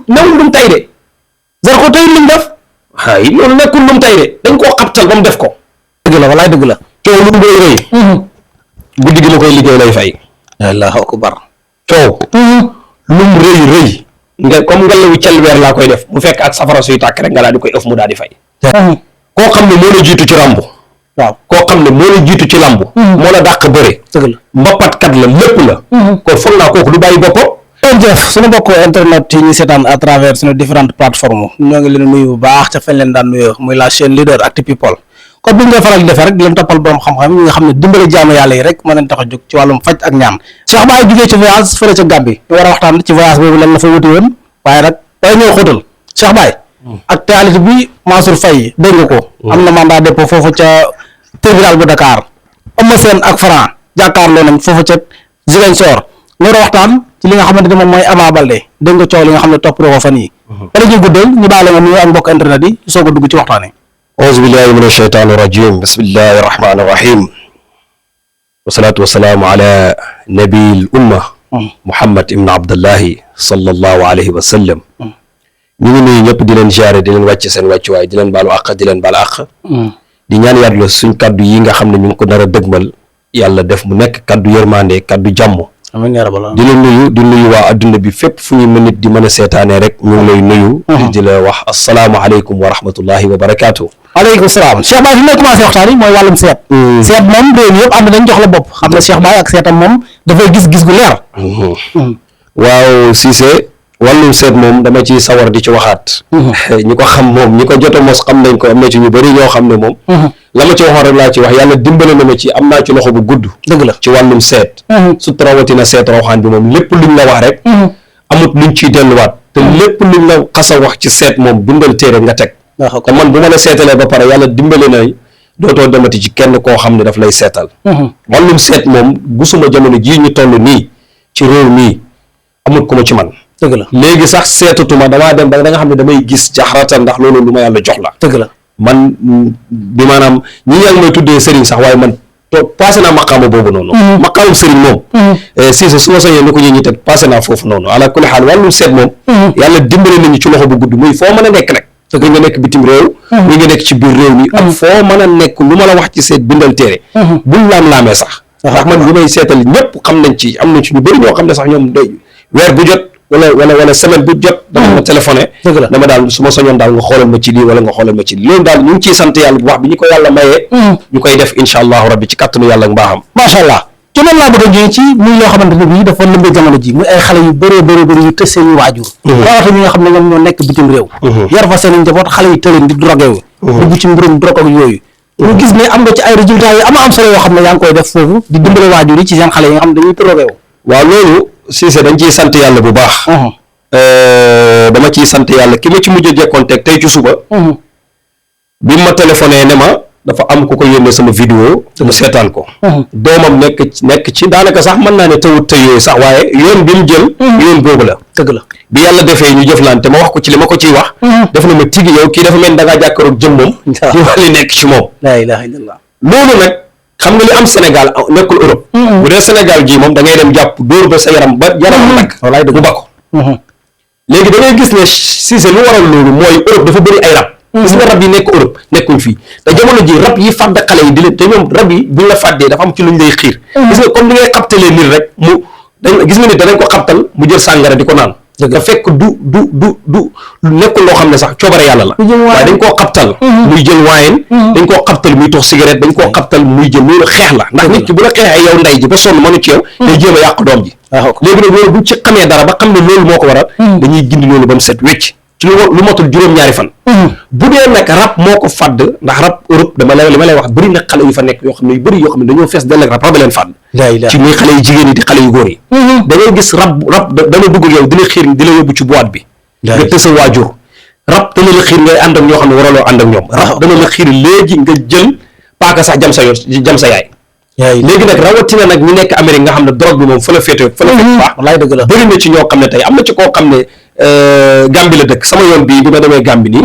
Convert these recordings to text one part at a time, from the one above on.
newul lu mu tay de Zarko tey lu mu def ay loolu nekkul lu mu tay de dañ koo xabtal ba mu def ko. dëgg la walaay dëgg la. coow lu mu doy rëy. guddi gi la koy liggéey lay fay. allahu akbar. coow. lu mu rëy nga comme ngelawu celweer laa koy def bu fekk ak safara suy tàkk rek nga daal di koy ëf mu daal di fay. koo xam ne moo la jiitu ci làmb. waaw koo xam ne moo la jiitu ci làmb. moo la dàq bëre. dëgg la mbapatkat la lépp la. kon foog naa kooku du bàyyi boppam. jërëjëf suñu bokk internet yi ñu seetaan à travers suñu différentes plateformes ñoo ngi leen nuyu bu baax ca fañ leen daan nuyoo muy la chaîne leader Actu People kon bu ñu koy faral di defee rek di leen toppal borom xam-xam ñi nga xam ne dimbale jaamu yàlla yi rek moo leen tax a jóg ci wàllum faj ak ñaan Cheikh Baye jógee ci voyage fële ca Gambie ñu war a waxtaan ci voyage boobu lan la fa wuti woon waaye nag day ñëw xóotal Cheikh Baye actualité bi Mansour Faye dégg nga ko am na mandat dépôt foofu ca tribunal bu Dakar Eumeu Sène ak Franc jàkkaarloo nañ foofu ca Ziguinchor ñu war a waxtaan ci li nga xamante ne moom mooy Ama Baldé dégg nga coow li nga xam ne topp na ko fan yi wala ñu guddal ñu baale nga nuyu ak mbokk internet yi soog a dugg ci waxtaane auzu billahi min ashaytaani rajim bismillahi rahmaani rahim wasalaatu wasalaamu ala nabil umma muhammad ibn abdullahi sallallahu alayhi wa sallam ñu ngi nuyu ñëpp di leen ziare di leen wàcc seen wàccuwaay di leen baalu àq di leen baal àq di ñaan yàlla suñ kaddu yi nga xam ne ñu ngi ko nar a dëgmal yàlla def mu nekk kaddu yërmande kaddu jàmm amiin yaa rabbal di la nuyu di nuyu waa adduna bi fépp fu ñu mën nit di mën a seetaanee rek ñu ngi lay nuyu di la wax asalaamaaleykum wa rahmatullahi wa barakaatu. aleykum salaam Cheikh Baye fi may commencé waxtaan yi mooy wàllum seet seet moom réew mi yëpp ànd nañ jox la bopp xam nga Cheikh Baye ak seetam moom dafay gis-gis gu leer waaw Cissé wàllum seet moom dama ci sawar di ci waxaat ñi ko xam moom ñi ko jot a mos xam nañ ko am na ci ñu bëri ñoo xam ne moom la ma ci waxoon rek laa ci wax yàlla dimbale na ma ci am naa ci loxo bu gudd dëgg la ci wàllum seet surtout rawatina seet rawxaan bi moom lépp luñ la wax rek amut luñ ciy delluwaat te lépp luñ la xas a wax ci seet moom bindal téere nga teg te man bu ma la seetalee ba pare yàlla dimbale na dootoo demati ci kenn koo xam ne daf lay seetal wàllum seet moom gisuma jamono jii ñu toll nii ci réew mii amut ku ma ci man dëgg la léegi sax seetatuma damaa dem ba da nga xam ne damay gis jaxarata ndax loolu lu ma yàlla jox la dëgg la man bi maanaam ñi yaa ngi may tuddee sëriñ sax waaye man passé naa maqaama boobu noonu maqaamum sëriñ moom Cissé su ma soñee ni ko ñi teg passé naa foofu noonu ala kulli xaal wàllum seet moom yàlla dimbale nañu ci loxo bu gudd muy foo mën a nekk rek muy nga nekk bitim réew muy nga nekk ci biir réew mi ak foo mën a nekk lu ma la wax ci seet bindal téere bul laam-laamee sax ndax man bu may seetal ñëpp xam nañ ci am nañ ci ñu bëri ñoo xam ne sax ñoom day weer bu jot wala semaine bu jot dama ma téléphoné dama daal su ma soñoon daal nga xoolal ma ci lii wala nga xoolal ma ci lii loolu daal ñu ngi ciy sant yàlla bu wax bi ñu ko yàlla mayee ñu koy def insha allahu rabbi ci kàttanu yàlla ak mbaaxam macha allah ci loolu laa bëgg a ñëw ci muy loo xamante ne bii dafa lëmbee jamono ji muy ay xale yu bëri yu tës seen waajur rawatina ñi nga xam ne ñoom ñoo nekk bitim réew yar fa seen njaboot xale yu tëleen di drogué wu dugg ci mbirum drogue ak yooyu ñu gis ne am nga ci ay résultats yu am solo yoo xam ne yaa ngi koy def foofu di dimbale waajur yi ci seen xale yi nga xam ne dañuy drogué wu waaw loolu Cissé dañ ciy sant yàlla bu baax dama ciy sant yàlla ki ma ci mujj a jekkoonteeg tey ci suba bi ma téléphoné ne ma dafa am ku ko yónnee sama vidéo mu seetaan ko doomam nekk ci daanaka sax mën naa ne tawut tey yooyu sax waaye yoon bi mu jël yoon boobu la dëgg la bi yàlla defee ñu jëflante ma wax ko ci li ma ko ciy wax def na ma tigi yow kii dafa mel da ngaa jàkkaroog jëmmam di wax li nekk ci moom laa ilaha illallah loolu nag xam nga li am Sénégal nekkul Europe bu dee Sénégal gii moom da ngay dem jàpp dóor ba sa yaram ba yaram nag walaay mu ba ko léegi da ngay gis ne Cissé lu waral loolu mooy Europe dafa bëri ay rab gis nga rab yi nekk Europe nekkuñ fii te jamono ji rab yi fàdd xale yi di leen te ñoom rab yi buñ la fàddee dafa am ci luñ lay xiir gis nga comme ni ngay xabtalee nit rek gis nga nit danañ ko xabtal mu jël sàngara di ko naan nga fekk du nekkul loo xam ne sax coobare yàlla la waaye dañ koo xabtal muy jël waayen dañ koo xabtal muy tox cigarette dañ koo xabtal muy jël loolu xeex la ndax nit ki bu la xeexee yow ndey ji ba sonn mënu ci yow day jéem a yàq doom ji léegi nag loolu bu ci xamee dara ba xam ne loolu moo ko waral dañuy gindi loolu ba mu set wecc ci lu matul juróom-ñaari fan bu dee nag rab moo ko fàdd ndax rab Europe li ma lay wax bëri na xale yu fa nekk yoo xam ne yu bëri yoo xam ne dañoo fees dell ak rab leen fàdd ci muy xale yu jigéen yi di xale yu góor yi da ngay gis rab dana dugg yow di la xiir di la yóbbu ci boîte bi nga tësa waajur rab dana la xiir ngay ànd ak ñoo xam ne waraloo ànd ak ñoom rab dana la xiir léegi nga jël paaka sax jam sa yaay léegi nag rawatina nag ñu nekk Amérique nga xam ne drogue bi moom fa la féete baax wallaay dëgg la bëri na ci ñoo xam ne tey am na ci koo xam ne Gambie la dëkk sama yoon bii bi ma demee Gambie nii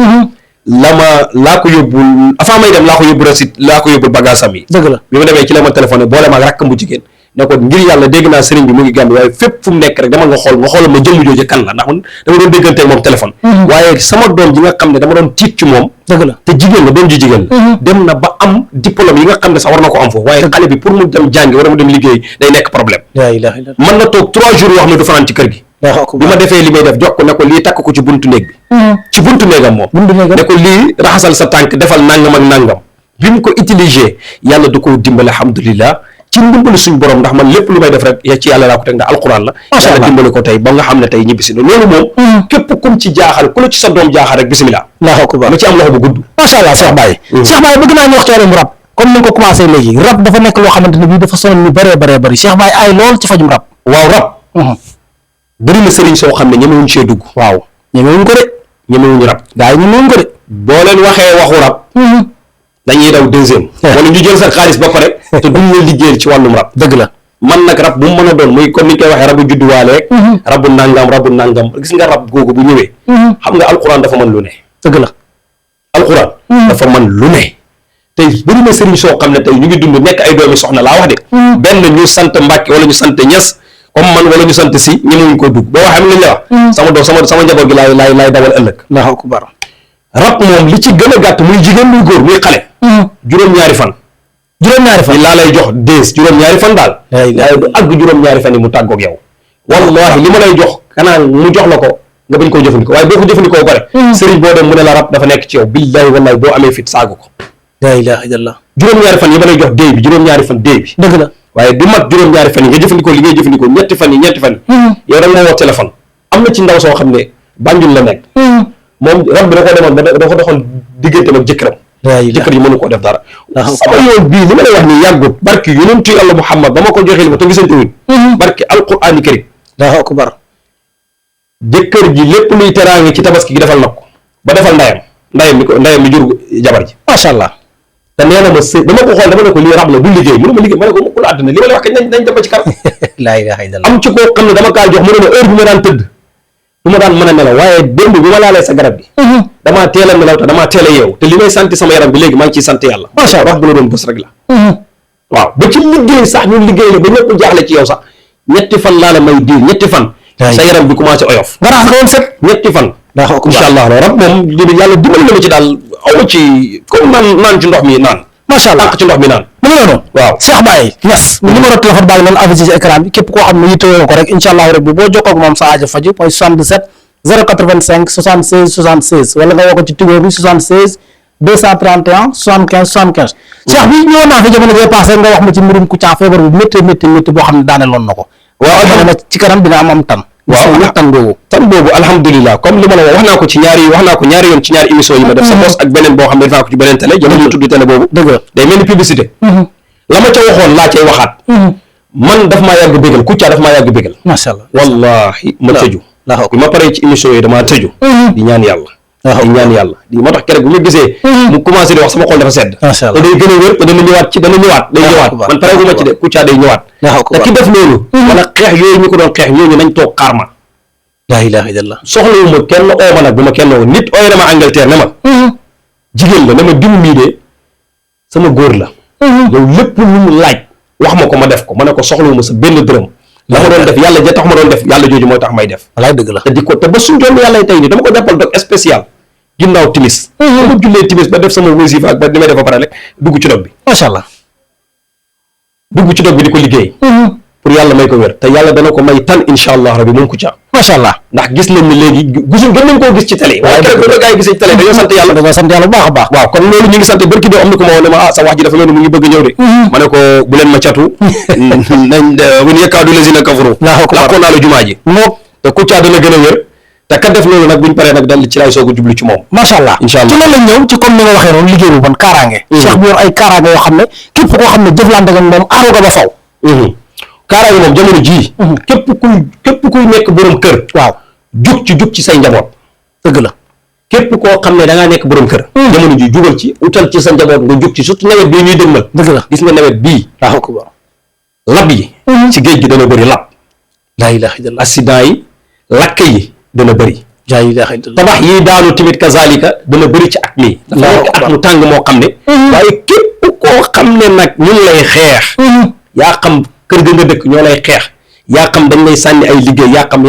laa ko yóbbul avant may dem laa ko yóbbu recite laa ko yóbbul bagage am yi dëgg la bi ma demee ci la ma téléphoné boole maag rakkam bu jigéen ne ko ngir yàlla dégg naa sëriñ bi mu ngi Gàmbi waaye fépp fu mu nekk rek dama nga xool ma jëmm jooju kan la ndax man dama doon déggante ak moom téléphone waaye sama doom ji nga xam ne dama doon tiit ci moom dëgg la te jigéen la doom ji jigéen la dem na ba am diplôme yi nga xam ne sax war na ko am foofu waaye xale bi pour mu dem jàngi war mu dem liggéey day nekk problème mën na toog 3 jours yoo xam ne du fanaan ci kër gi bi ma defee li may def jox ko ne ko lii takk ko ci buntu néeg bi ci buntu néegam moom ne ko lii raxasal sa tànk defal nangam ak nangam bi mu ko utiliser yàlla du ko dimbale alhamdulilah ci ndimbali suñ borom ndax man lépp lu may def rek ci yàlla laa ko teg ndax alquran la yàlla dimbali ko tey ba nga xam ne tey ñibbisi na loolu moom képp kum ci jaaxal ku la ci sa doom jaaxal rek bismillah ma ci am loxo bu gudd macha allah Cheikh Baye Cheikh Baye bëgg naa ñu wax ci wàllum rab comme ni nga ko commencé léegi rab dafa nekk loo xamante ne bii dafa sonal ñu bëree bëri Cheikh Baye ay lool ci fajum rab waaw rab bëri na sëriñ soo xam ne ñemewuñ cee dugg waaw ñemewuñ ko de ñemewuñu rab gaa yi ñemewuñ ko de boo leen waxee waxu rab dañuy daw deuxième wala ñu jël sa xaalis ba pare te duñ la liggéeyal ci wàllum rab dëgg la man nag rab bu mu mën a doon muy comme ni ñu koy waxee rabu judduwaaleeg rabu nangam gis nga rab googu bu ñëwee xam nga alquran dafa mën lu ne dëgg la alquran dafa mën lu ne tey bëri na sëriñ soo xam ne tey ñu ngi dund nekk ay doomi soxna laa wax de benn ñu sant Mbàkke wala ñu sant Ñas comme man wala ñu sant si ñemewuñ koo dugg boo waxee am lañ la wax sama doom sama njaboot gi laay dawal ëllëg Allahu akbar rab moom li ci gën a gàtt muy jigéen muy góor muy xale juróom-ñaari fan laa lay jox juróom-ñaari fan daal waaye du àgg juróom-ñaari fan yi mu tàggoog yow wallahi li ma lay jox xanaa mu jox la ko nga bañ koo jëfandikoo waaye boo ko jëfandikoo ba pare sëriñ boo dem mu ne la rab dafa nekk ci yow billahi wallahi boo amee fit saagu ko la ilaha illallah juróom-ñaari fan yi ma lay jox déy bi juróom-ñaari fan déy bi dëgg la waaye du mat juróom-ñaari fan yi nga jëfandikoo li ngay jëfandikoo ñetti fan yi yow da nga woo téléphone am na ci ndaw soo xam ne Banjul la nekk moom rab bi da koo demoon da ko doxal digganteem ak jëkkëram jëkkër yi mënu koo def dara sama yoon bii li ma lay wax ni yàggut barki yonentu Yàlla Muhammad ba ma ko joxee li ma te gisante wuñ barki alquraan karim Allahu akbar jëkkër ji lépp luy teraange ci tabaski gi defal na ko ba defal ndayam mi jur jabar ji macha allah te nee na ma dama ko xool dama ne ko lii rab la du liggéey mënu ma liggéey ma ne ko mukul àddina li ma lay wax kañ nañ dem ba ci kanam la ilaha illallah am ci koo xam ne dama kaa jox mu ne ma heure bi ma daan tëdd du ma daan mën a nelaw waaye démb bi ma laalee sa garab bi damaa teel a nelaw te damaa teel a yeewu te li may sant sama yaram bi léegi maa ngi ciy sant yàlla macha allah wax bu la doon bës rek la waaw ba ci liggéey sax ñu liggéey la ba ñëpp jaaxle ci yow sax ñetti fan laa la may diir ñetti fan sa yaram bi commencé oyof nga raxas ko woon set ñetti fan incha allah rab moom yàlla dimbali na ma ci daal aw ma ci comme naan ci ndox mi naan macha allah tànk ci ndox mi naan mu ngi noonu waaw Cheikh Baye Niass numéro téléphone baa ngi noonu affiché ci écran bi képp koo xam ne yittewoo ko rek incha allah rek bi boo jokkoo ak moom sa aajo faju mooy 77 085 76 76 wala nga woo ko ci Tigo bi 76 231 75 75 Cheikh bi ñëwoon naa fi jamono bee passé nga wax ma ci mbirum Kouthia feebar bu métti boo xam ne daaneeloon na ko waaw na ci kanam dina am tan waaw tan boobu alhamdulilah comme li ma la wax naa ko ñaari yoon ci ñaari émission yi ma def sa boss ak beneen boo xam ne def naa ko ci beneen télé jamono ma tudd télé boobu dëgg la day mel ni publicité la ma ca waxoon laa cay waxaat man daf maa yàgg bégal Kouthia daf maa yàgg bégal macha allah wallahi ma tëju bi ma paree ci émission yi damaa tëju di ñaan yàlla di moo tax keroog bu ma gisee mu commencé di wax sama xol dafa sedd te day gën a wér te dana ñëwaat man pare bu ma ci de Kouthia day ñëwaat te ki def loolu wala xeex yooyu ñu ko doon xeex ñooñu nañ toog xaar ma la ilaha illallah soxlawu ma kenn oo ma nag bu ma kenn oo nit ooy na ma Angleterre ne ma jigéen la ne ma diw mii de sama góor la yow lépp lu mu laaj wax ma ko ma def ko ma ne ko soxlawu ma sa benn dërëm la ma doon def yàlla ja tax ma doon def yàlla jooju mooy tax may def walaay dëgg la te ba suñ joon yàlla tey ni dama ko jàppal dog spécial ginnaaw timis ma jullee timis ba def sama wasifa ak ba ni may def ba pare rek dugg ci dog bi macha allah dugg ci dog bi di ko liggéey pour yàlla may ko wér te yàlla dana ko may tan insha allah rabbi moom Kouthia macha allah ndax gis nañ ne léegi gën nañ koo gis ci télé waaye keroog ba gaa yi gisee ci télé dañoo sant yàlla bu baax a baax waaw kon loolu ñu ngi sant barki doo am na ko ma woon ne ma sa wax ji dafa mel ni mu ngi bëgg ñëw de ma ne ko bu leen ma catu nañ wun yekkaadu lazina kafaru làqoo naa la jumaa ji te Kouthia dana gën a wér te kat def loolu nag buñ paree nag dal ci laay soog a jublu ci moom macha allah incha allah ci loolu lañ ñëw ci comme ni nga waxee noonu liggéey bu bon kaaraange Cheikh bi yor ay kaaraange yoo xam ne képp koo xam ne jëflante ak moom aaru nga ba faw kaaraange moom jamono jii képp kuy nekk borom kër waaw jug ci say njaboot dëgg la képp koo xam ne da ngaa nekk borom kër jamono jii jugal ci utal ci sa njaboot nga jug ci surtout nawet bii ñuy dëgmal dëgg la gis nga nawet bii waaw ko lab yi ci géej gi dana bëri lab laa ilaha illallah accident yi lakk yi dana bëri laa ilaha illallah tabax yi daanu tamit kazalika dana bëri ci at mi dafa nekk at mu tàng moo xam ne waaye képp koo xam ne nag ñu ngi lay xeex yaa xam kër ga nga dëkk ñoo lay xeex yaa xam dañ lay sànni ay liggéey yaa xam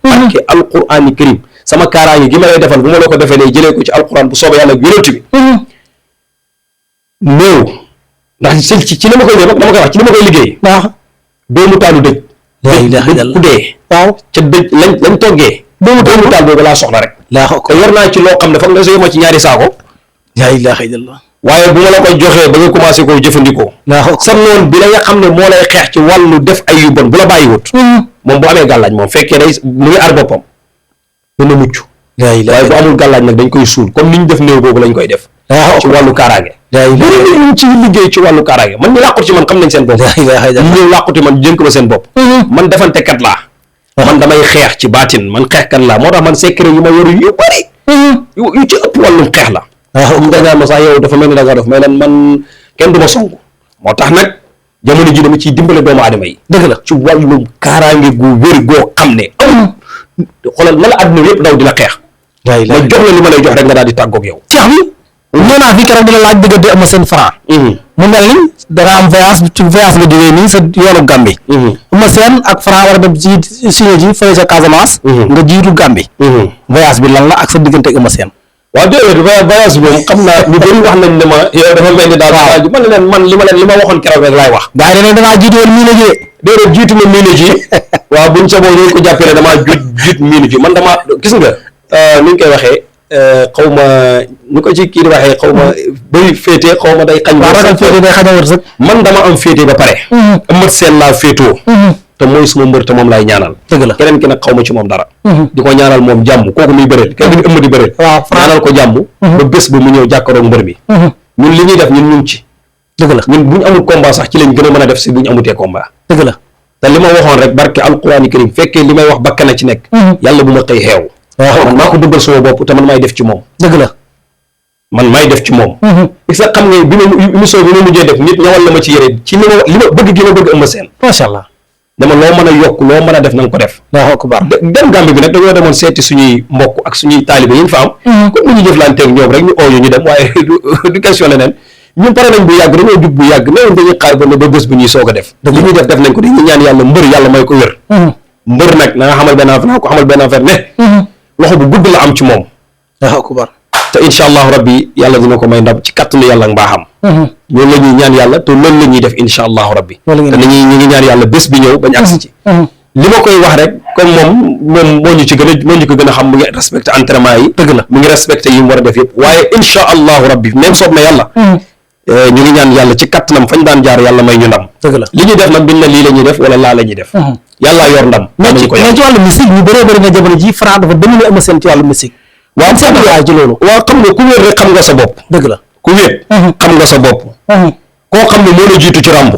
parce que alquraan karim sama kaaraange gi ma lay defal bu ma la ko defee day jëlee ko ci alquraan bu soobee yàlla yonent bi néew ndax ci li ma koy dama koy wax ci li ma koy liggéey doomu taalu dëj ku dee waaw ca dëj lañ toggee doomu taal boobu laa soxla rek te yor naa ci loo xam ne foog nga sooy ma ci ñaari saako laa ilaaha illallah waaye bu ma la koy joxee ba nga commencé koo jëfandikoo sa noon bi la nga xam ne moo lay xeex ci wàllu def ay yu bon bu la bàyyiwut moom bu amee gàllaaj moom fekkee day mu ngi aar boppam dana mucc waaye bu amul gàllaaj nag dañ koy suul comme ni ñu def néew boobu lañ koy def ci wàllu kaaraange ñu ci liggéey ci wàllu kaaraange man ñu làquti man xam nañ seen bopp ñu ñëw làquti man jënk ma seen bopp man defantekat laa man damay xeex ci baatin man xeexkat laa moo tax man secret yi ma yoru yu bëri yu ci ëpp wàllum xeex la dangaa ma sax yow dafa mel ni da nga def mais lan man kenn du ma song moo tax nag jamono ji dama ciy dimbale doomu aadama yi dëgg la ci wàllum kaaraange gu wér goo xam ne xoolal na la àdduna yëpp daw di la xeex ma jox la li ma lay jox rek nga daal di tàggoog yow ceex bi ñoo naa fi keroog di la laaj diggante Eumeu Sène Franc mu mel ni danga am voyage ci voyage nga jógee nii sa yoonu Gambie Eumeu Sène ak Franc war a dem ci signé ji fële sa Casamance nga jiitu Gambie voyage bi lan la ak sa diggante ak Eumeu Sène waaw déedéet voyage bi moom xam naa ñu bëri wax nañ ne ma yow dafa mel ni daal waaju man leen man li ma waxoon keroog rek laay wax gars yi ne dangaa jiitu woon miine ji déedéet jiitu ma miine ji waaw buñ sa boo ñu ko jàppee ne damaa jiit miine ji man dama gis nga ni ñu koy waxee xaw ma ñu ko ci kii di waxee xaw ma bëri féete xaw ma day xañ ragal féete day xañ a wërsëg man dama am féete ba pare Eumeu Sène laa féetoo te mooy suma mbër te moom laay ñaanal dëgg la keneen ki nag xaw ma ci moom dara di ko ñaanal moom jàmm kooku muy bëreel kenn di ëmb di bëreel ñaanal ko jàmm ba bés ba mu ñëw jàkkaroog mbër mi ñun li ñuy def ñun ñu ngi ci dëgg la ñun bu ñu amul combat sax ci lañ gën a mën a def si bu ñu amutee combat dëgg la te li ma waxoon rek barke alquraan karim fekkee li may wax bakkan a ci nekk yàlla bu ma xëy xeew man maa ko bëggal sama bopp te man maay def ci moom dëgg la man maay def ci moom il sa xam nga bi ma émission bi ma mujjee def nit ñawal la ma ci yére ci li ma bëgg gi ma bëgg Eumeu Sène macha allah dama loo mën a yokk loo mën a def na nga ko def dem Gambie bi nag dañoo demoon seeti suñuy mbokk ak suñuy taalibe yi ñu fa am comme ni ñu jëflanteeg ñoom rek ñu ooyu ñu dem waaye du question leneen ñun pare nañ bu yàgg dañoo jug bu yàgg néew dañuy xaar ba ne ba bés bu ñuy soog a def li ñuy def nañ ko dañuy ñaan yàlla mbër yàlla may ko wér mbër nag na nga xamal benn affaire naa ko xamal benn affaire ne loxo bu gudd la am ci moom te incha allahu rabbi yàlla dina ko may ndam ci kattanu yàlla mbaaxam loolu la ñuy ñaan yàlla te loolu la ñuy def incha allahu rabbi te ñu ngi ñaan yàlla bés bi ñëw bañ agsi ci li ma koy wax rek comme moom moo ñu ko gën a xam mu ngi respecté entraînement yi dëgg la mu ngi respecté yi mu war a def yëpp waaye incha allahu rabbi même soob na yàlla ñu ngi ñaan yàlla ci kattanam fañ daan jaar yàlla may ñu ndam dëgg la li ñuy def nag biñ na lii la ñuy def wala laa la ñuy def yàllaa yor ndam mais ci wàllu musique ñu bëree bëri na jamono ji Franc dafa dominer Eumeu Sène ci wàllu musique waaw seen waay ci loolu waaw xam nga ku wéet rek xam nga sa bopp dëgg la ku wéet xam nga sa bopp koo xam ne moo la jiitu ci làmb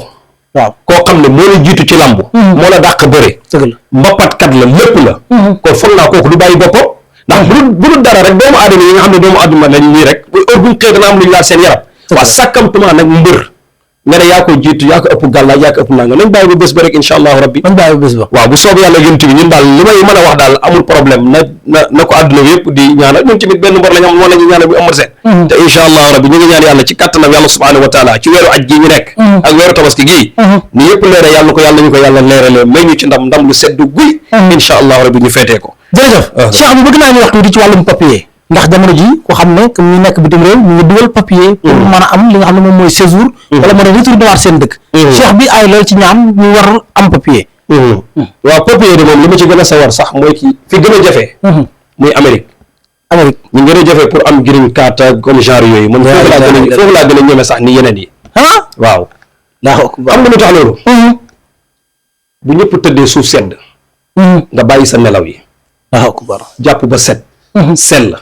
waaw koo xam ne moo la jiitu ci làmb moo la dàq bëre dëgg la mbapatkat la lépp la kon foog naa kooku du bàyyi boppam ndax bu dul dara rek doomu aadama yi nga xam ne doomu aadama lañ nii rek heure buñ xëy dana am lu ñu laal seen yaram waaw sàkkamtuma nag mbër nga ne yaa ko jiitu yaa ko ëpp gàllaaj yaa ko ëpp nanga nañ bàyyi ba bés ba rek incha allahu rabbi nañ bàyyi ba bés ba waaw bu soob yàlla yonent bi ñun daal li may mën a wax daal amul problème na ko àdduna bi yëpp di ñaanal ñun tamit benn mbor lañ am moom la ñu ñaanal bu Eumeu Sène te incha allahu rabbi ñu ngi ñaan yàlla ci kattanam yàlla subhanahu wa taala ci weeru aj gii ñu nekk ak weeru tabaski gii ni yëpp leere yàlla nañu ko yàlla leerale may ñu ci ndam lu seddu guy incha allahu rabbi ñu feetee ko jërëjëf Cheikh bi bëgg naa ñu wax tuuti ci wàllum papier ndax jamono ji ko xam ne ñu nekk bitim réew ñu ngi dugal papier pour mën a am li nga xam ne moom mooy séjour wala mën a retourner waat seen dëkk cheikh bi ay loolu ci ñaan ñu war am papier waaw papier de moom li ma ci gën a sawar sax mooy ki fi gën a jafe muy Amérique ñu gën a jafe pour am green card comme genre yooyu man foofu laa gën a ñeme sax ni yeneen yi waaw xam nga lu tax loolu bu ñëpp tëddee suuf sedd nga bàyyi sa nelaw yi jàpp ba set sell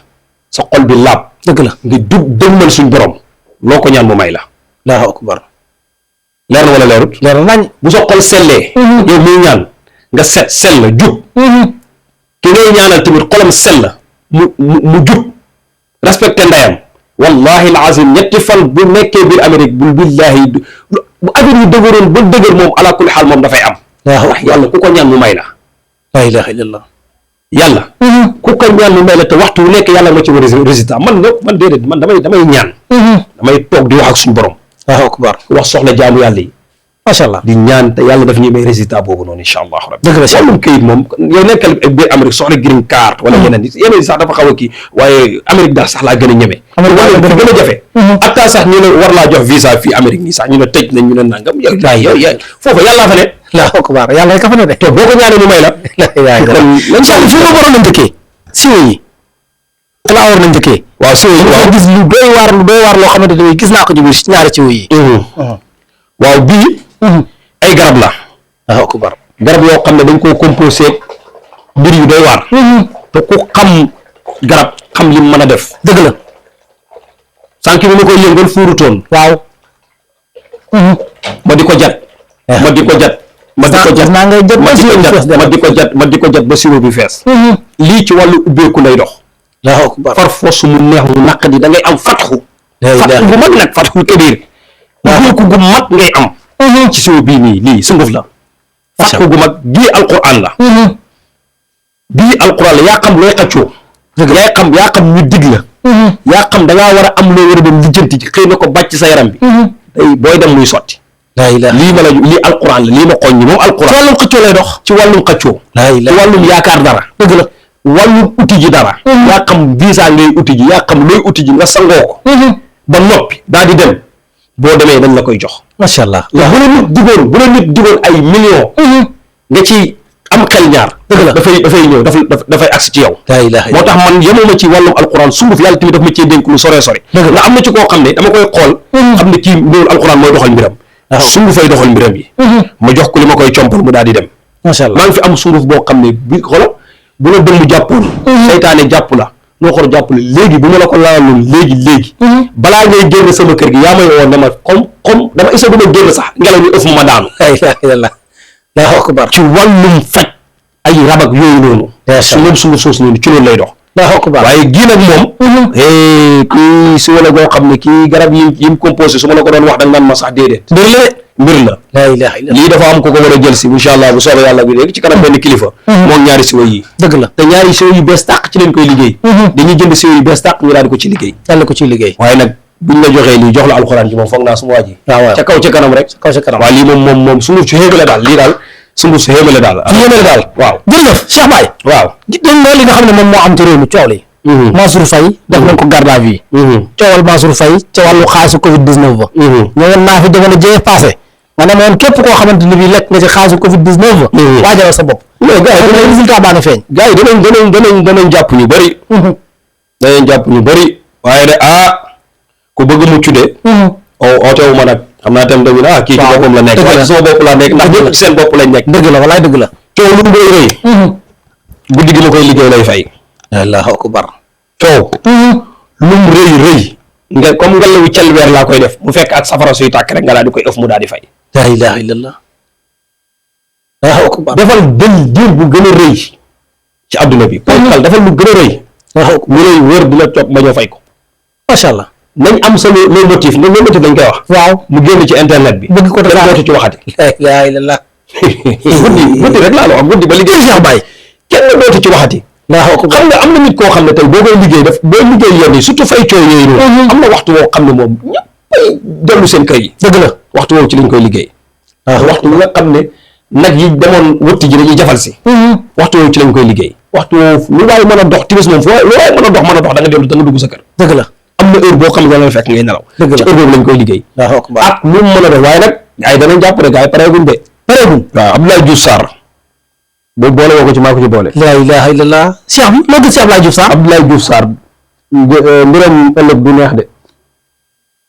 sa xol bi laab dëgg la nga dëgmal suñ borom loo ko ñaan mu may la allahu akbar leer na wala leerut leer na nañ bu sa xol sellee yow muy ñaan nga set sell jub ki ngay ñaanal tamit xolam sell mu jub respecté ndeyam wallahi alazim ñetti fan bu nekkee biir Amérique billahi bu affaire yi dëgëroon ba dëgër moom ala kulli xaal moom dafay am wax yàlla ku ko ñaan mu may la ilaha illallah yàlla ku ko ñaan mu may la te waxtu wu nekk yàlla moo ci war résultat man déedéet man damay ñaan damay toog di wax ak suñu borom waaw akbar wax soxla jaamu yàlla yi macha allah di ñaan te yàlla daf ñuy may résultat boobu noonu incha allah rabbi. dëgg la si wàllum këyit moom yow nekkal biir Amérique soxla green card wala yeneen yi sax dafa xaw a kii waaye Amérique daal sax laa gën a ñeme. wala dafa gën a jafe. atta sax ñu ne war laa jox visa fii Amérique nii sax ñu ne tëj nañ ñu ne nangam yow foofu yàllaa fa ne. Allahu akbar yàlla rek a fa ne de. to boo ko ñaanee ñu may la. lan sax fi ma waroon a njëkkee siwo yi laa war na njëkkee. waaw siwo yi waaw gis lu doy waar loo xamante ne gis naa ko ci biir ñaari siwo yi. waaw bii ay garab la. Allahu akbar garab yoo xam ne dañ koo composé mbir yu doy waar. te ku xam garab xam lim mën a def. dëgg la. sànq bi ma koy yëngal fuurutoon. waaw. ma di ko jat. ma di ko jat. ma di ko jat naa ngay jot ma di ko jat ma di ko jat ba siwo bi fees. lii ci wàllu ubbeeku lay dox. Allahu akbar far force mu neex mu naq di da ngay am fatxu. fatxu gu mag nag fatxu kabir. ubbeeku gu mag ngay am. ci siwo bii nii lii sunguf la. fatxu gu mag bii alquran la. bii alquran la yaa xam looy xaccoo. yaa xam ñu dig la. yaa xam da ngaa war a am loo war a dem lijjanti ci xëy na ko bàcc sa yaram bi. day booy dem muy sotti. lii ma la lii alquran la lii ma xoñ ñi moom alquran. ci wàllum xëccoo lay dox. ci wàllum xëccoo. ci wàllum yaakaar dara. dëgg la wàllum uti ji dara. yaa xam visa ngay uti ji yaa xam looy uti ji nga sangoo ko. ba noppi daal di dem boo demee dañ la koy jox. macha allah. bu la nit digoon ay millions. nga ci am xel ñaar. dëgg la dafay ñëw dafay agsi ci yow. moo tax man yemuma ci wàllum alquran sunguf yàlla tamit daf ma cee dénk lu sore nga am na ci koo xam ne dama koy xool. xam ne kii loolu alquran mooy doxal mbiram. sunguf fay doxal mbiram yi. ma jox ko li ma koy compal mu daal di dem. macha allah maa ngi fi am sunguf boo xam ne bi xoolal bu la dëmm jàppoon. seytaane jàpp la noo xool jàpp la léegi bu ma la ko laaloon léegi. balaa ngay génn sama kër gi yaa may woon ne ma comme dama isa du ma génn sax ngelaw ñu ëff ma daanu. Allahu akbar ci wàllum faj ay rab ak yooyu noonu. su loolu sunguf soosu noonu ci loolu lay dox. Allahu akbar waaye gii nag moom. kii si wala goo xam ne kii garab yi mu composé su ma la ko doon wax da nga naan ma sax déedéet. mbir la. laa ilaaha illa lii dafa am ko war a jël si incha allah bu soobee yàlla bi léegi ci kanam benn kilifa. moom ñaari siwo yi. dëgg la te ñaari siwo yu bees tàq ci leen koy liggéey. dañuy jënd siwo yu bees tàq ñu daal di ko ci liggéey. yàlla ko ciy liggéey. waaye nag buñ la joxee lii jox la alxuraan ji moom foog naa suma waa ji. waaw ca kaw ca kanam rek. waaw lii moom sunguf su xéemale daal lii daal sunguf su xéemale daal. waaw jërëjëf Cheikh Baye. waaw gis nga li nga xam ne moom moo am ci réew mi coow li. Mansour Faye def nañ ko garde à vue. coowal Mansour Faye ca wàllu xaalisu Covid 19 ba. ñëwoon naa fi jamono jëye passé nga ne moom képp koo xamante ni bii lekk nga ci xaalisu Covid 19 ba. waajal sa bopp. mais gars yi résultat baa nga feeñ. gars yi danañ jàpp ñu bëri. danañ jàpp ñu bëri. waaye de ku bëgg mucc de. ootewu ma nag xam naa tam dañu kii ci boppam la nekk. dëgg la sama bopp la nekk ndax ñëpp ci seen bopp lañ nekk. dëgg la walaay dëgg la. coow lu mu doy rëy. guddi gi ma koy liggéey lay fay. Allahu akbar. coow. lu mu rëy nga comme ngelawu celweer laa koy def mu fekk ak safara suy tàkk rek nga daal di koy ëf mu daal di fay. laa ilaaha illallah. Allahu akbar. defal diir bu gën a rëy ci adduna bi. defal lu gën a rëy. mu rëy wër di la topp ba ñoo fay ko. macha allah. nañ am sa le motif lañ koy wax. waaw mu génn ci internet bi. bëgg ko def kenn dootu ci waxati. laa ilaaha illallah. guddi rek laa la wax guddi ba liggéey Cheikh Baye kenn dootu ci waxati. xam nga am na nit koo xam ne tey boo koy liggéey boo liggéey yenn yi surtout fay coow yooyu noonu. am na waxtu woo xam ne moom ñëppay dellu seen kër yi. dëgg la waxtu woowu ci lañ koy liggéey. waxtu bi nga xam ne nag yi demoon wëtti ji dañuy jafal si. waxtu woowu ci lañ koy liggéey. waxtu woowu lu waay mën a dox timis moom lu waay mën a dox da nga dellu da nga dugg sa kër. dëgg la am na heure boo xam ne dana fekk ngay nelaw. dëgg la ci heure boobu lañ koy liggéey. ak lu mu mën a dox waaye nag gars yi danañ jàpp ne gars yi pareeguñ de. waaw Abdoulaye Diouf Sarr boobu boole woo ko ci maa ko ci boole. laa ilaaha illallah. Cheikh loo gis si Abdoulaye Diouf Sarr. Abdoulaye Diouf Sarr mbiram ëllëg du neex de.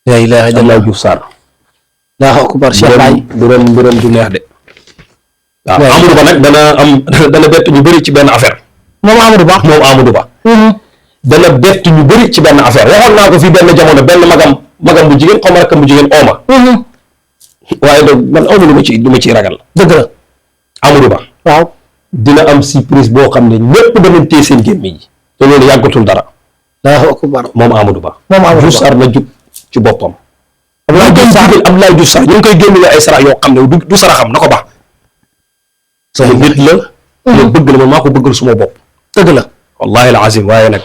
laa ilaaha illallah Abdoulaye Diouf Sarr. Allahu akbar Cheikh Baye. mbiram du neex de. waaw Amadou Ba nag dana bett ñu bëri ci benn affaire. moom Amadou Ba. dana bett ñu bëri ci benn affaire waxoon naa ko fii benn jamono benn magam bu jigéen xaw ma rakkam bu jigéen ooma. waaye man awma lu ma ciy ragal. dëgg la Amadou Ba. waaw. dina am surprise boo xam ne ñëpp danañ téye seen gémmiñ yi te loolu yàggatul dara. Allahu akbar moom Amadou Ba. Diouf Sarr na jug ci boppam. Abdoulaye Diouf Sarr ñu ngi koy génne ay sarax yoo xam ne du saraxam na ko baax. sama nit la. ma bëgg la man maa ko bëggal suma bopp. dëgg la wallahi al azim waaye nag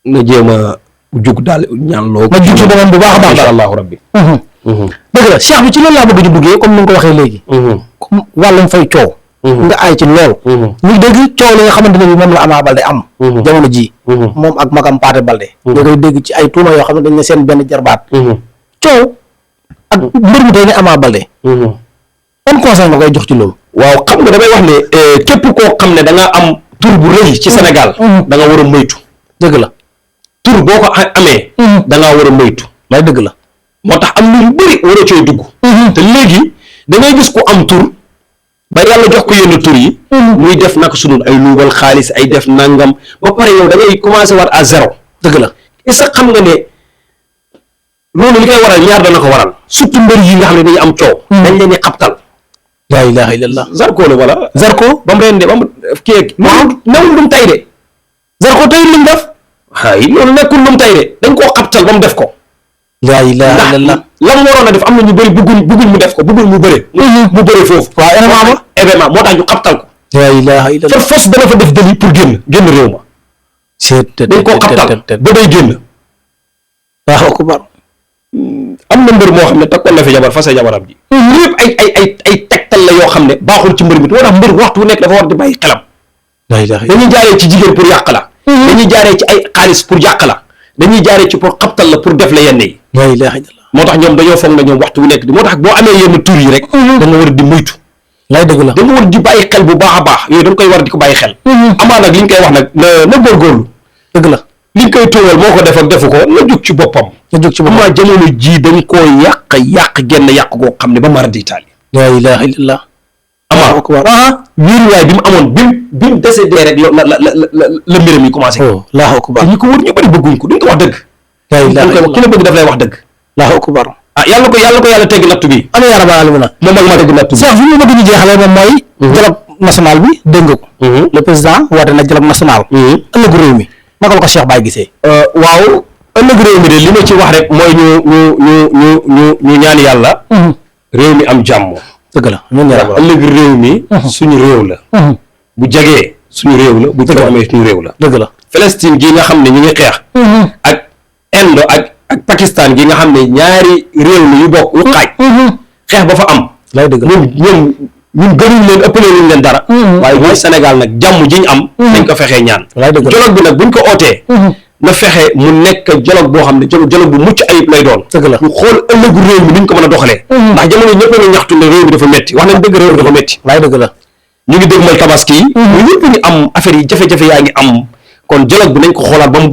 na jéem a jug daal ñaan loo. ma jug ci boppam bu baax a baax incha allahu rabbi. dëgg la Cheikh bi ci loolu laa bëgg ñu duggee comme ni nga ko waxee léegi comme wàllum fay coow nga aay ci lool ñu dégg coow li nga xamante ne bi moom la Ama Baldé am jamono ji moom ak magam Pathé Baldé nga koy dégg ci ay tuuma yoo xam ne dañ ne seen benn jarbaat coow ak mbir mi tey ne Ama Baldé ban conseil nga koy jox ci loolu waaw xam nga damay wax ne képp koo xam ne da nga am tur bu rëy ci Sénégal da nga war a moytu dëgg la tur boo ko amee da ngaa war a moytu lay dëgg la moo tax am lu bëri war a cooy dugg te léegi da ngay gis ku am tur ba yàlla jox ko yenn tur yi muy def naka sunul ay luubal xaalis ay def nangam ba pare yow da ngay commencé waat à zéro dëgg la est-ce que xam nga ne loolu li koy waral ñaar dana ko waral surtout mbër yi nga xam ne dañu am coow dañ leen di xabtal laa ilaha illallah Zarko la wala Zarko ba mu reen de ba mu kii newul lu mu tay de Zarko tey lu mu def ay loolu nekkul lu mu tay de dañ koo xabtal ba mu def ko laa ilaha illallah la mu waroon a def am na ñu bëri bëgguñ mu def ko bëgguñ mu bëre mu bëre foofu waaw événement moo tax ñu xabtal ko laa ilaha illallah fa force dana fa def délit pour génn réew ma dañ koo xabtal ba day génn waaw akbar am na mbër moo xam ne takkoon na fi jabar fase jabaram ji yëpp ay tegtal la yoo xam ne baaxul ci mbër mi moo tax mbër waxtu nekk dafa war di bàyyi xelam dañuy jaaree ci jigéen pour yàq la dañuy jaaree ci ay xaalis pour yàq la dañuy jaaree ci pour xabtal la pour def la yenn yi laa ilaha illallah moo tax ñoom dañoo foog na ñoom waxtu wu nekk di moo tax boo amee yenn tur yi rek da nga war a di moytu lay dëgg la da nga war di bàyyi xel bu baax a baax yooyu da nga koy war di ko bàyyi xel amaa nag li ñu koy wax nag na góorgóorlu dëgg la li ñu koy tuumal moo ko def ak defu ko na jóg ci boppam na jóg ci boppam amaa jamono jii dañ koo yàq genn yàq goo xam ne ba mara di taali laa ilaha illallah amaa wéeruwaay bi mu amoon bi mu décédé rek la mbiram yi commencé allahu akbar ñi ko wër ñu bëri bëgguñ ko duñ ko wax dëgg ki la bëgg daf lay wax dëgg allahu akbar yàlla ko yàlla tegg nattu bi ana yaa rabbal alamin moom ak ma tegg nattu bi Cheikh fi mu bëgg ñu jeexalee moom mooy dialogue national bi dégg nga ko le président woote na dialogue national ëllëgu réew mi naka la ko Cheikh Baye gisee waaw ëllëgu réew mi de li ma ci wax rek mooy ñu ñaan yàlla réew mi am jàmm dëgg la ñun yàlla ëllëg réew mi suñu réew la bu jagee suñu réew la bu ci amee suñu réew la dëgg la Palestine gi nga xam ne ñu ngi xeex ak Inde ak Pakistan gi nga xam ne ñaari réew la yu bokk yu xaaj xeex ba fa am lay dëgg la ñun gënuñ leen ëppale luñ leen dara waaye mooy Sénégal nag jàmm ji ñu am dañ ko fexee ñaan dialogue bi nag buñ ko ootee na fexe mu nekk dialogue boo xam ne dialogue bu mucc ayib lay doon dëgg la ñu xool ëllëgu réew mi nuñ ko mën a doxalee ndax jamono ñëpp a ngi ñaxtu ne réew mi dafa métti wax nañ dëgg réew mi dafa métti lay dëgg la ñu ngi dégg mal tabaski yi ñu ñëpp ngi am affaire yi jafe-jafe yaa ngi am kon dialogue bi nañ ko xoolaat ba mu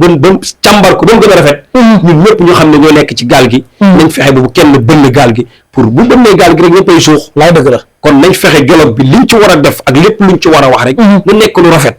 càmbar ko ba mu gën a rafet ñun ñëpp ñu xam ne ñoo nekk ci gaal gi nañ fexe ba bu kenn bënn gaal gi pour bu bënnee gaal gi rek ñëppay suux lay dëgg la kon nañ fexe dialogue bi liñ ci war a def ak lépp luñ ci war a wax rek na nekk lu rafet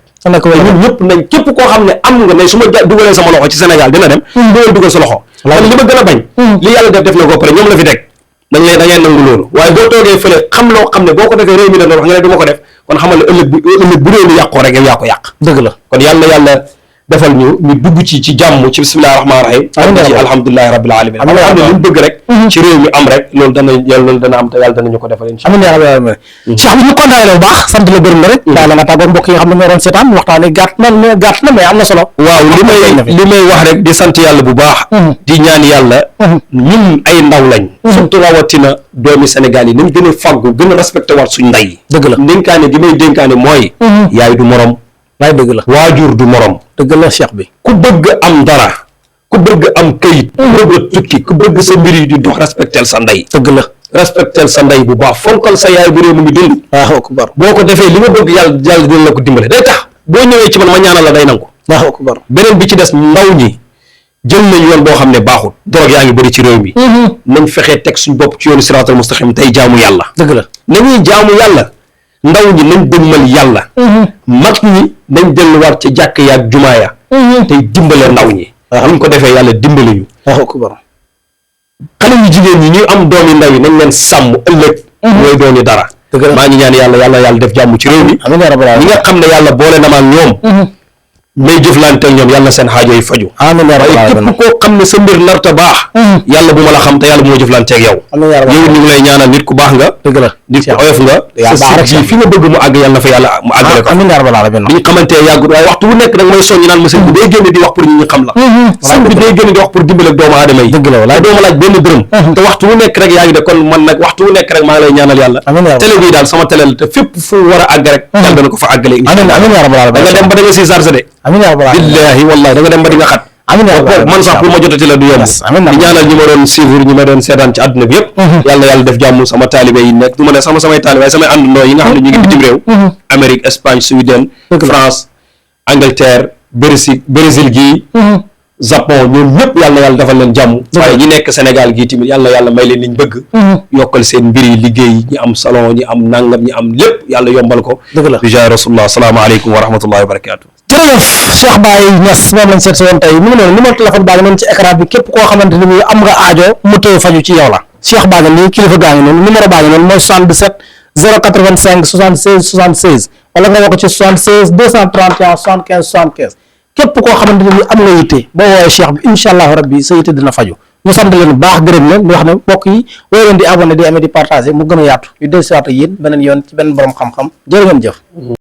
ñun ñëpp nañ képp koo xam ne am nga ne su ma dugalee sama loxo ci Sénégal dina dem dugal dugal sa loxo kon li ma gën a bañ li yàlla def na ko pare ñoom la fi teg da ngay nangu loolu waaye boo toogee fële xam loo xam ne boo ko defee réew mi da doon wax nga ne du ma ko def kon xamal ne ëllëg bu réew mi yàqoo rek yow yaa ko yàq dëgg la kon yàlla defal ñu dugg ci jàmm ci bismillahi rahmaani rahim am ci alhamdulilahi rabbil alamin am xam ne li ñu bëgg rek ci réew mi am rek loolu dana am te yàlla danañu ko defal amiin yaa rabbal alamin Cheikh bi ñu kontaane la bu baax sant la gërëm la rek daa la nga tàggoog mbokk yi nga xam ne ñoo doon seetaan waxtaane gàtt na mais am na solo waaw li may wax rek di sant yàlla bu baax di ñaan yàlla ñun ay ndaw lañ surtout rawatina doomi Sénégal yi nañ gën a fàggu gën a respecté waat suñ ndey yi dëgg la dénkaane gi may dénkaane mooy yaay du morom laay dëgg la waajur du morom dëgg la Cheikh bi ku bëgg am dara ku bëgg am këyit ku bëgg a tukki ku bëgg sa mbir yi di dox respectel sa ndey dëgg la respectel sa ndey bu baax fonkal sa yaay bu réew mu ngi dund waaw akbar boo ko defee li nga bëgg yàlla dina la ko dimbale day tax boo ñëwee ci man ma ñaanal la day nangu waaw akbar beneen bi ci des ndaw ñi jël nañ yoon boo xam ne baaxul drogue yaa ngi bëri ci réew mi nañ fexee teg suñ bopp ci yoonu siraatal mustaqim tey jaamu yàlla dëgg la nañuy jaamu yàlla ndaw ñi nañ dëgmal yàlla mag ñi nañ delluwaat ci jàkk yaak jumaaya tey dimbale ndaw ñi buñ ko defee yàlla dimbale ñu waaw akbar xale yu jigéen ñi ñuy am doomi ndaw yi nañ leen sàmm ëllëg ñooy dooni dara maa ngi ñaan yàlla def jàmm ci réew mi ñi nga xam ne yàlla boole na ma ak ñoom may jëflante ñoom yàlla na seen xaajo yi faju amiin yaa rabbal waaye aalamiin képp koo xam ne sa mbir narta baax yàlla bu ma la xam te yàlla bu ma jëflanteeg yow amiin yaa rabbal yow ñu ngi lay ñaanal nit ku baax nga dëgg la nit ku oyof nga sa site bi fi nga bëgg mu àgg yàlla na fa yàlla mu àggale ko amiin yaa rabbal aalamiin bi ñu xamantee yàggut waaye waxtu wu nekk nag may soññi naan ma sëñ bi day génne di wax pour ñi xam la sëñ bi day génne di wax pour dimbale ak doomu aadama yi dëgg la walaay doo ma laaj benn dërëm te waxtu wu nekk rek yaa ngi de kon man nag waxtu wu nekk rek maa ngi lay ñaanal yàlla télé bii daal sama télé la te fépp fu war a àgg rek yàlla dana ko fa àggale amiin amiin yaa rabbal da aalamiin nga dem ba da nga si chargé de amiin yaa rabbal aalamiin billahi wallahi da nga dem ba di nga xat amiin yaa rabbal man sax pour ma jotati la du yomb di ñaanal ñi ma doon suivre ñi ma doon seetaan ci àdduna bi yëpp yàlla yàlla def jàmm sama taalibe yi nekk du ma ne samay taalibe waaye samay àndandoo yi nga xam ne ñu ngi bitim réew Amérique Espagne Suède France Angleterre Brésil gii Japon ñoom ñëpp yàlla na yàlla defal leen jàmm waaye ñi nekk Sénégal gii tamit yàlla na yàlla may leen liñ bëgg yokkal seen mbir yi liggéey ñi am salon ñi am nangam ñi am lépp yàlla yombal ko bi jaay rasulullah asalaamaaleykum wa rahmatullahi wa barakatuh jërëjëf Cheikh Baye Niass moom lañ seet si woon tey mu ngi noonu numéro téléphone baa ngi noonu ci écran bi képp koo xamante ni muy am nga aajo mu tëw faju ci yow la Cheikh baa ngi nii kilifa gaa ngi noonu numéro baa ngi noonu mooy 77 085 76 76 wala nga woo ko ci 76 231 75 75 képp koo xamante ni am nga yitte boo woowee Cheikh bi incha allahu rabbi sa yitte dina faju ñu sant leen bu baax gërëm leen di wax ne mbokk yi wooy leen di abonné di amee di partagé mu gën a yaatu ñu del siwaat ak yéen beneen yoon ci beneen borom xam-xam jërë ngeen jëf